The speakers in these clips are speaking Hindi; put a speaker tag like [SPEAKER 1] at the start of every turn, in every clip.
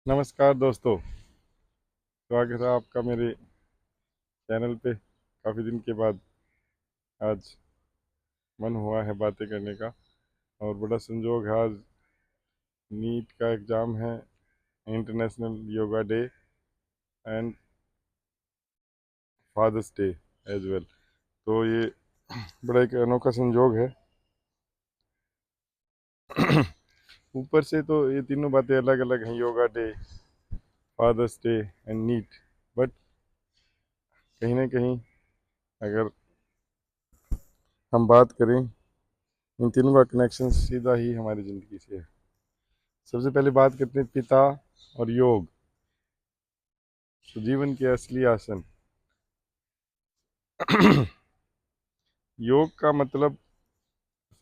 [SPEAKER 1] नमस्कार दोस्तों। स्वागत है आपका मेरे चैनल पे। काफ़ी दिन के बाद आज मन हुआ है बातें करने का। और बड़ा संजोग है, आज नीट का एग्ज़ाम है, international yoga day and father's day as well. तो ये बड़ा एक अनोखा संजोग है। ऊपर से तो ये तीनों बातें अलग अलग हैं, yoga day, father's day and NEET. But कहीं ना कहीं अगर हम बात करें, इन तीनों का कनेक्शन सीधा ही हमारी ज़िंदगी से है। सबसे पहले बात करते हैं पिता और योग। तो जीवन के असली आसन। योग का मतलब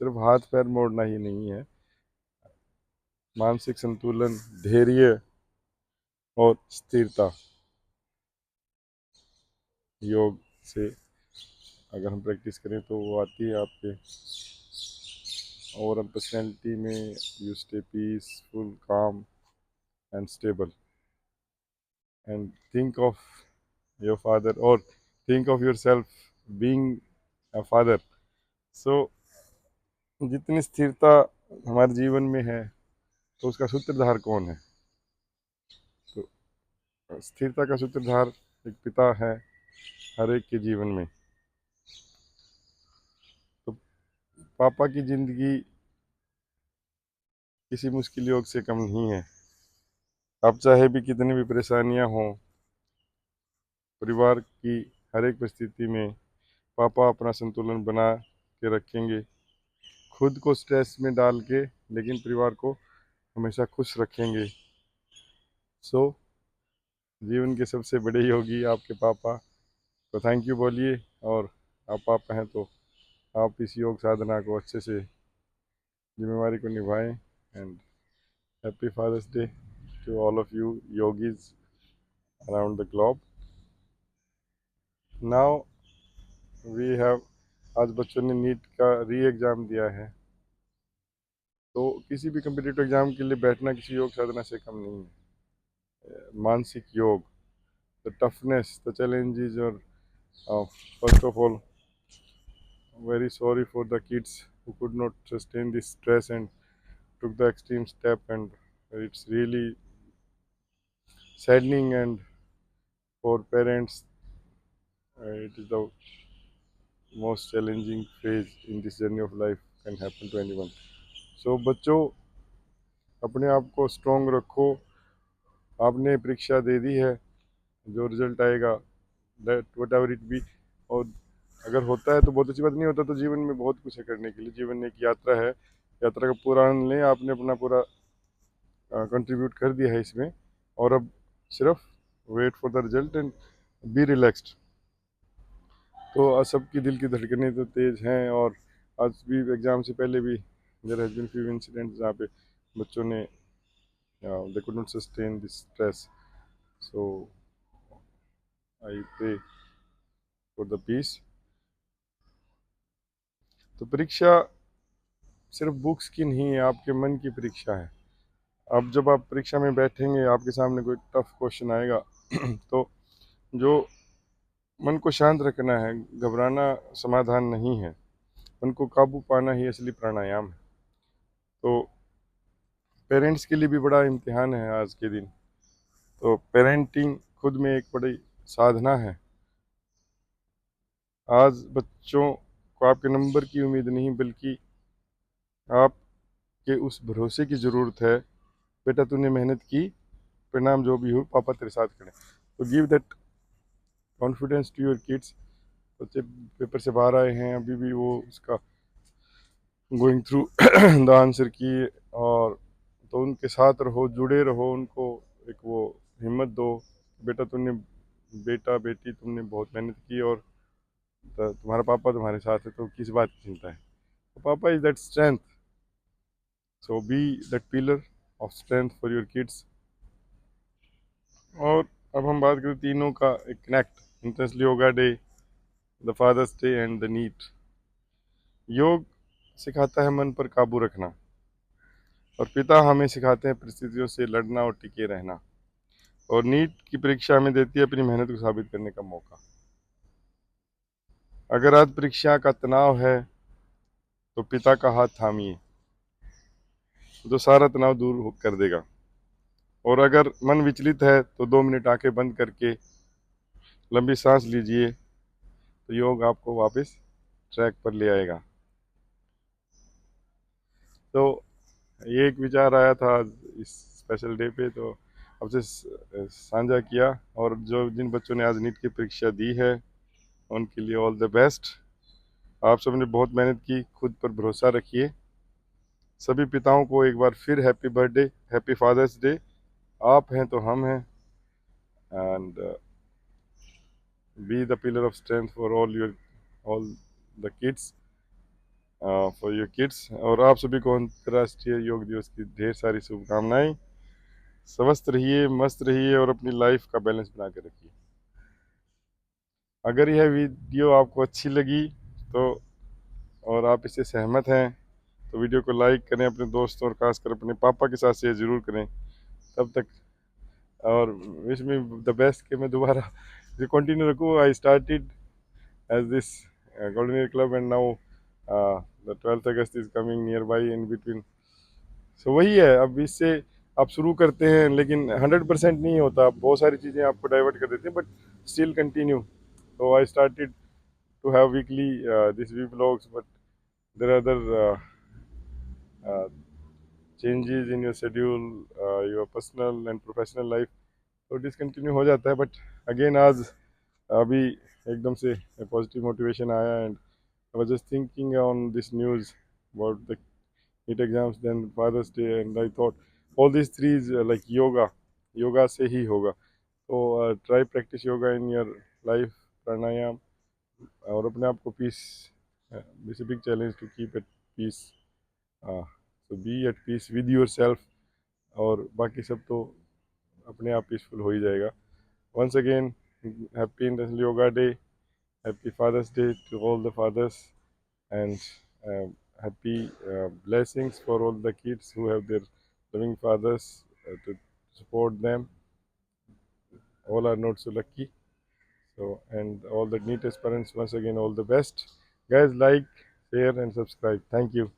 [SPEAKER 1] सिर्फ हाथ पैर मोड़ना ही नहीं है। मानसिक संतुलन, धैर्य और स्थिरता योग से अगर हम प्रैक्टिस करें तो वो आती है आपके ओवरऑल पर्सनैलिटी में। You stay peaceful, calm and stable and think of your father और think of your self being a father. So जितनी स्थिरता हमारे जीवन में है, तो उसका सूत्रधार कौन है? तो स्थिरता का सूत्रधार एक पिता है हर एक के जीवन में। तो पापा की जिंदगी किसी मुश्किल योग से कम नहीं है। अब चाहे भी कितनी भी परेशानियां हों, परिवार की हर एक परिस्थिति में पापा अपना संतुलन बना के रखेंगे, खुद को स्ट्रेस में डाल के, लेकिन परिवार को हमेशा खुश रखेंगे। सो जीवन के सबसे बड़े योगी आपके पापा। तो थैंक यू बोलिए। और आप पापा हैं तो आप इस योग साधना को अच्छे से, जिम्मेवारी को निभाएं। And happy father's day to all of you yogis around the globe. Now we have, आज बच्चों ने नीट का री एग्ज़ाम दिया है। तो किसी भी कम्पिटिटिव एग्ज़ाम के लिए बैठना किसी योग साधना से कम नहीं है। मानसिक योग, द टफनेस, द चैलेंजेस। और first of all, very sorry for the kids who could not sustain this stress and took the extreme step, and it's really saddening. And for parents, it is the most challenging phase in this journey of life, can happen to anyone. So बच्चों, अपने आप को स्ट्रॉन्ग रखो। आपने परीक्षा दे दी है, जो रिजल्ट आएगा, that what ever it be. और अगर होता है तो बहुत अच्छी बात, नहीं होता तो जीवन में बहुत कुछ है करने के लिए। जीवन एक यात्रा है, यात्रा का पूरा आनंद लें। आपने अपना पूरा कंट्रीब्यूट कर दिया है इसमें, और अब सिर्फ wait for the result and be relaxed. तो आज सबकी दिल की धड़कनें तो तेज़ हैं। और आज भी एग्ज़ाम से पहले भी there has been few incidents जहाँ पे बच्चों ने they could not sustain this stress. So I pray for the peace. तो परीक्षा सिर्फ बुक्स की नहीं है, आपके मन की परीक्षा है। अब जब आप परीक्षा में बैठेंगे, आपके सामने कोई टफ क्वेश्चन आएगा तो जो मन को शांत रखना है, घबराना समाधान नहीं है। मन को काबू पाना ही असली प्राणायाम है। तो पेरेंट्स के लिए भी बड़ा इम्तिहान है आज के दिन। तो पेरेंटिंग खुद में एक बड़ी साधना है। आज बच्चों को आपके नंबर की उम्मीद नहीं, बल्कि आपके उस भरोसे की ज़रूरत है। बेटा तूने मेहनत की, परिणाम जो भी हो पापा तेरे साथ खड़े। तो give that confidence to your kids. बच्चे पेपर से बाहर आए हैं, अभी भी वो उसका गोइंग थ्रू द आंसर की। और तो उनके साथ रहो, जुड़े रहो, उनको एक वो हिम्मत दो। बेटा तुमने, बेटा बेटी तुमने बहुत मेहनत की, और तुम्हारा पापा तुम्हारे साथ है, तो किस बात की चिंता है? तो पापा is that strength. So be that pillar of strength for your kids. और अब हम बात करें तीनों का एक connect, international yoga day, the father's day and the NEET. योग सिखाता है मन पर काबू रखना, और पिता हमें सिखाते हैं परिस्थितियों से लड़ना और टिके रहना। और नीट की परीक्षा हमें देती है अपनी मेहनत को साबित करने का मौका। अगर आज परीक्षा का तनाव है तो पिता का हाथ थामिए, जो सारा तनाव दूर कर देगा। और अगर मन विचलित है तो 2 मिनट आंखें बंद करके लंबी सांस लीजिए, तो योग आपको वापस ट्रैक पर ले आएगा। तो ये एक विचार आया था आज इस स्पेशल डे पे, तो आपसे साझा किया। और जो जिन बच्चों ने आज नीट की परीक्षा दी है उनके लिए ऑल द बेस्ट। आप सबने बहुत मेहनत की, खुद पर भरोसा रखिए। सभी पिताओं को एक बार फिर happy birthday, happy father's day. आप हैं तो हम हैं, and be the pillar of strength for all the kids, for your kids. और आप सभी को अंतर्राष्ट्रीय योग दिवस की ढेर सारी शुभकामनाएं। स्वस्थ रहिए, मस्त रहिए और अपनी लाइफ का बैलेंस बना के रखिए। अगर यह वीडियो आपको अच्छी लगी तो, और आप इससे सहमत हैं, तो वीडियो को लाइक करें, अपने दोस्तों और खासकर अपने पापा के साथ शेयर ज़रूर करें। तब तक, और विश मी द बेस्ट कि मैं दोबारा ये कंटिन्यू रखूँ। I started as this golden year club, and now the 12th August is coming near by in between. So वही है, अब इससे आप शुरू करते हैं लेकिन 100% नहीं होता, बहुत सारी चीज़ें आपको डाइवर्ट कर देती हैं, but still continue. So I started to have weekly these vlogs, but there are other uh, changes in your schedule, your personal and professional life, तो डिसकंटिन्यू हो जाता है। बट अगेन आज अभी एकदम से पॉजिटिव मोटिवेशन आया, and I was just thinking on this news about the NEET exams, then father's day, and I thought all this three is like yoga, yoga से ही होगा। तो try practice yoga in your life, प्राणायाम, और अपने आप को peace, this big challenge to keep at peace, तो be at peace with your self, और बाकी सब तो अपने आप पीसफुल हो ही जाएगा। Once again happy international yoga day, happy father's day to all the fathers, and happy blessings for all the kids who have their loving fathers to support them. All are not so lucky. So, and all the neatest parents, once again, all the best. Guys, like, share, and subscribe. Thank you.